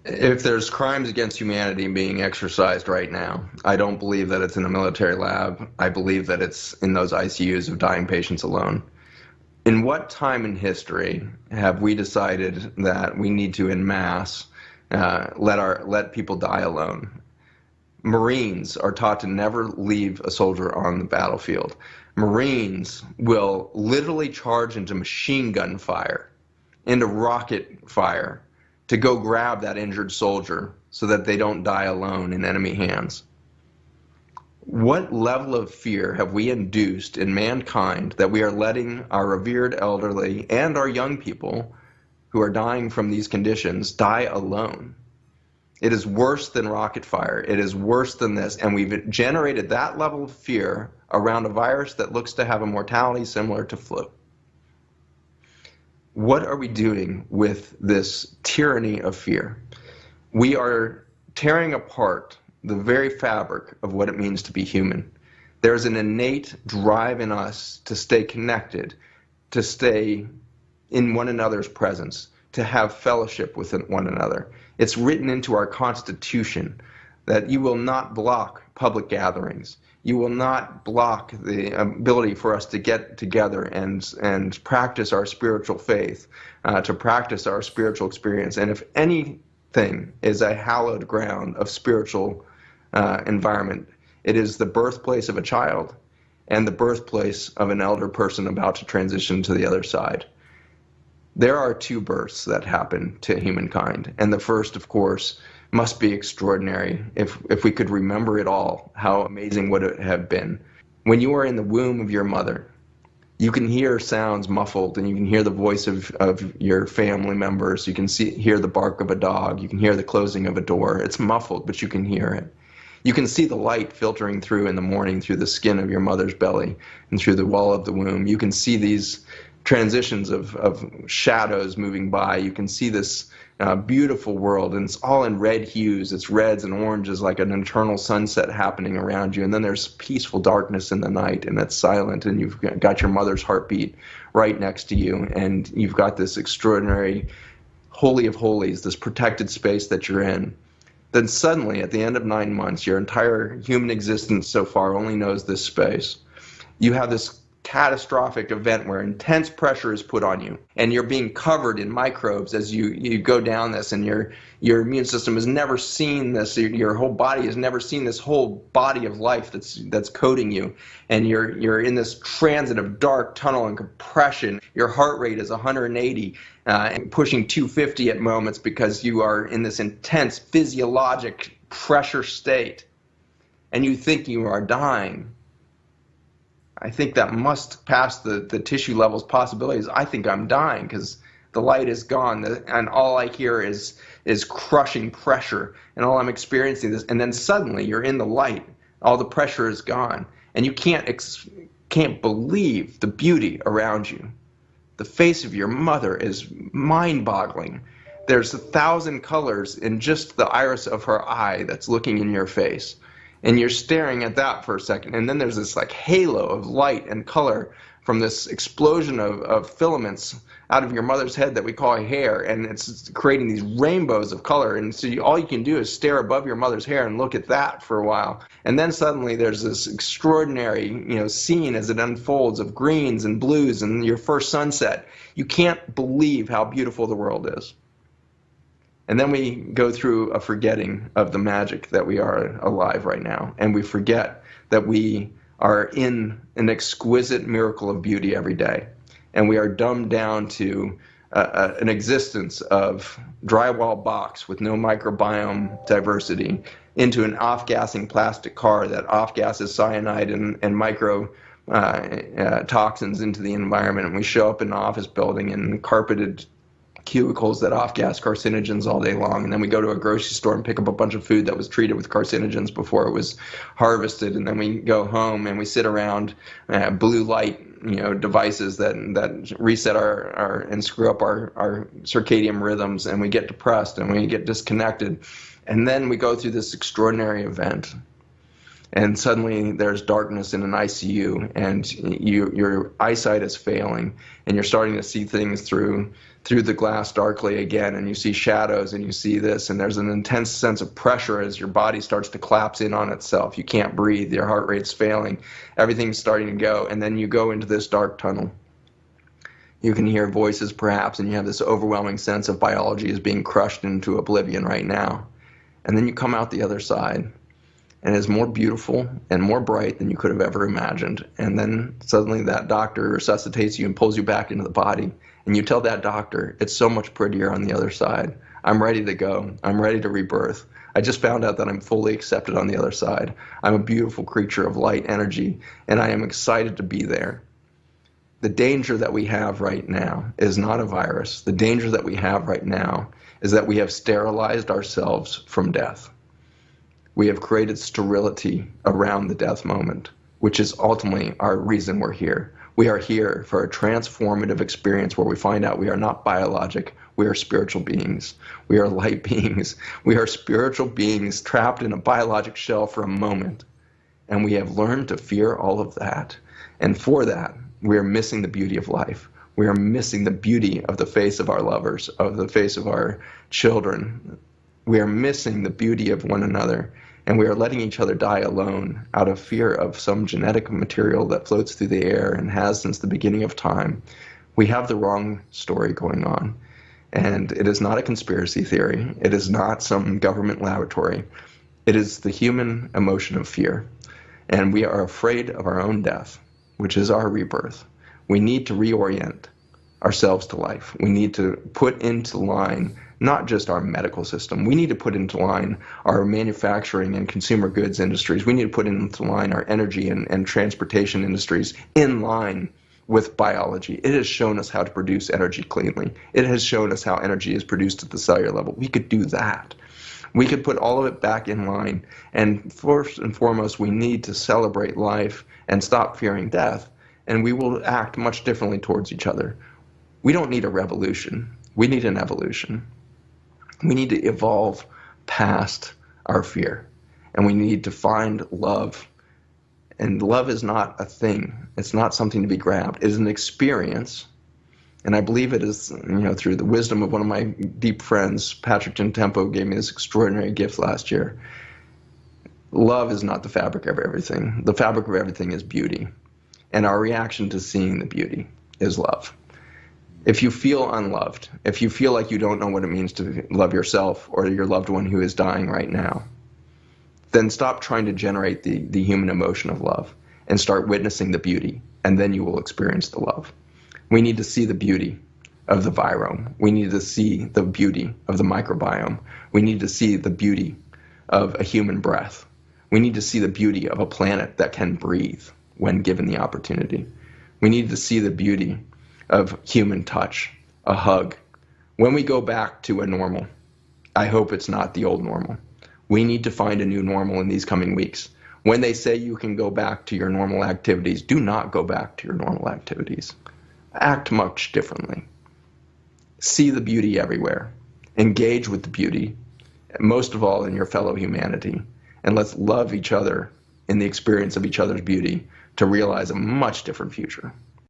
If there's crimes against humanity being exercised right now, I don't believe that it's in a military lab. I believe that it's in those ICUs of dying patients alone. In what time in history have we decided that we need to, en masse, let people die alone? Marines are taught to never leave a soldier on the battlefield. Marines will literally charge into machine gun fire, into rocket fire, to go grab that injured soldier so that they don't die alone in enemy hands. What level of fear have we induced in mankind that we are letting our revered elderly and our young people who are dying from these conditions die alone? It is worse than rocket fire. It is worse than this. And we've generated that level of fear around a virus that looks to have a mortality similar to flu. What are we doing with this tyranny of fear? We are tearing apart the very fabric of what it means to be human. There's an innate drive in us to stay connected, to stay in one another's presence, to have fellowship with one another. It's written into our Constitution that you will not block public gatherings. You will not block the ability for us to get together and practice our spiritual faith, to practice our spiritual experience. And if anything is a hallowed ground of spiritual environment, it is the birthplace of a child and the birthplace of an elder person about to transition to the other side. There are two births that happen to humankind, and the first, of course, must be extraordinary. If we could remember it all, how amazing would it have been? When you are in the womb of your mother, you can hear sounds muffled, and you can hear the voice of your family members. You can hear the bark of a dog. You can hear the closing of a door. It's muffled, but you can hear it. You can see the light filtering through in the morning through the skin of your mother's belly and through the wall of the womb. You can see these transitions of shadows moving by. You can see this beautiful world, and it's all in red hues. It's reds and oranges, like an eternal sunset happening around you. And then there's peaceful darkness in the night, and it's silent, and you've got your mother's heartbeat right next to you, and you've got this extraordinary holy of holies, this protected space that you're in. Then suddenly, at the end of 9 months, your entire human existence so far only knows this space. You have this catastrophic event where intense pressure is put on you, and you're being covered in microbes as you go down this, and your immune system has never seen this. Your whole body has never seen this whole body of life that's coating you, and you're in this transit of dark tunnel and compression. Your heart rate is 180 and pushing 250 at moments because you are in this intense physiologic pressure state, and you think you are dying. I think that must pass the tissue levels possibilities. I think I'm dying because the light is gone, and all I hear is crushing pressure, and all I'm experiencing is, and then suddenly you're in the light, all the pressure is gone, and you can't believe the beauty around you. The face of your mother is mind-boggling. There's 1,000 colors in just the iris of her eye that's looking in your face. And you're staring at that for a second, and then there's this like halo of light and color from this explosion of filaments out of your mother's head that we call hair, and it's creating these rainbows of color. And so all you can do is stare above your mother's hair and look at that for a while. And then suddenly there's this extraordinary, scene as it unfolds of greens and blues and your first sunset. You can't believe how beautiful the world is. And then we go through a forgetting of the magic that we are alive right now. And we forget that we are in an exquisite miracle of beauty every day. And we are dumbed down to an existence of drywall box with no microbiome diversity into an off-gassing plastic car that off-gasses cyanide and micro toxins into the environment. And we show up in an office building in carpeted cubicles that off-gas carcinogens all day long, and then we go to a grocery store and pick up a bunch of food that was treated with carcinogens before it was harvested, and then we go home and we sit around blue light devices that reset our and screw up our circadian rhythms, and we get depressed and we get disconnected, and then we go through this extraordinary event. And suddenly there's darkness in an ICU, and your eyesight is failing, and you're starting to see things through through the glass darkly again, and you see shadows, and you see this, and there's an intense sense of pressure as your body starts to collapse in on itself. You can't breathe, your heart rate's failing, everything's starting to go, and then you go into this dark tunnel. You can hear voices perhaps, and you have this overwhelming sense of biology is being crushed into oblivion right now. And then you come out the other side, and it's more beautiful and more bright than you could have ever imagined. And then suddenly that doctor resuscitates you and pulls you back into the body. And you tell that doctor, it's so much prettier on the other side. I'm ready to go. I'm ready to rebirth. I just found out that I'm fully accepted on the other side. I'm a beautiful creature of light energy, and I am excited to be there. The danger that we have right now is not a virus. The danger that we have right now is that we have sterilized ourselves from death. We have created sterility around the death moment, which is ultimately our reason we're here. We are here for a transformative experience where we find out we are not biologic, we are spiritual beings. We are light beings. We are spiritual beings trapped in a biologic shell for a moment. And we have learned to fear all of that. And for that, we are missing the beauty of life. We are missing the beauty of the face of our lovers, of the face of our children. We are missing the beauty of one another. And we are letting each other die alone out of fear of some genetic material that floats through the air and has since the beginning of time. We have the wrong story going on. And it is not a conspiracy theory. It is not some government laboratory. It is the human emotion of fear. And we are afraid of our own death, which is our rebirth. We need to reorient ourselves to life. We need to put into line not just our medical system. We need to put into line our manufacturing and consumer goods industries. We need to put into line our energy and transportation industries in line with biology. It has shown us how to produce energy cleanly. It has shown us how energy is produced at the cellular level. We could do that. We could put all of it back in line. And first and foremost, we need to celebrate life and stop fearing death. And we will act much differently towards each other. We don't need a revolution. We need an evolution. We need to evolve past our fear. And we need to find love. And love is not a thing. It's not something to be grabbed. It is an experience. And I believe it is, through the wisdom of one of my deep friends, Patrick Gentempo, gave me this extraordinary gift last year. Love is not the fabric of everything. The fabric of everything is beauty. And our reaction to seeing the beauty is love. If you feel unloved, if you feel like you don't know what it means to love yourself or your loved one who is dying right now, then stop trying to generate the human emotion of love and start witnessing the beauty, and then you will experience the love. We need to see the beauty of the virome. We need to see the beauty of the microbiome. We need to see the beauty of a human breath. We need to see the beauty of a planet that can breathe when given the opportunity. We need to see the beauty of human touch, a hug. When we go back to a normal, I hope it's not the old normal. We need to find a new normal in these coming weeks. When they say you can go back to your normal activities, do not go back to your normal activities. Act much differently. See the beauty everywhere. Engage with the beauty, most of all in your fellow humanity. And let's love each other in the experience of each other's beauty to realize a much different future.